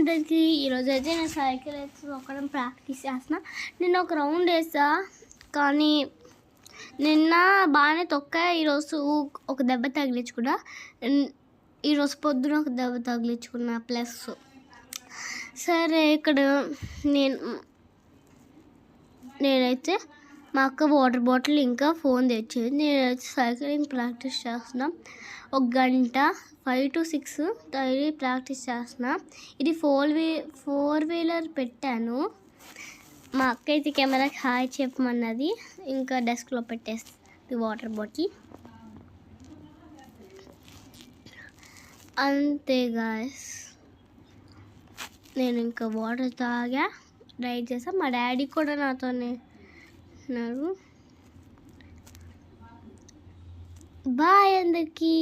అందరికీ. ఈరోజు అయితే నేను సైకిల్ వేసి తొక్కడం ప్రాక్టీస్ చేస్తున్నా. నిన్న ఒక రౌండ్ వేసా, కానీ నిన్న బాగానే తొక్కా. ఈరోజు ఒక దెబ్బ తగిలించుకున్నా. ఈరోజు పొద్దున ఒక దెబ్బ తగిలించుకున్నా. ప్లస్ సరే ఇక్కడ నేనైతే మా అక్క వాటర్ బాటిల్ ఇంకా ఫోన్ తెచ్చేది. నేనైతే సైక్లింగ్ ప్రాక్టీస్ చేస్తున్నా. ఒక గంట 5 to 6 డైలీ ప్రాక్టీస్ చేస్తున్నా. ఇది ఫోర్ వీలర్ పెట్టాను. మా అక్క అయితే కెమెరాకి హాయ్ చెప్పమన్నది. ఇంకా డెస్క్లో పెట్టేస్తుంది వాటర్ బాటిల్. అంతే గాయస్, నేను ఇంకా వాటర్ తాగా, రైడ్ చేసా. మా డాడీ కూడా నాతోనే ఉన్నారు. బాయ్ అందరికీ.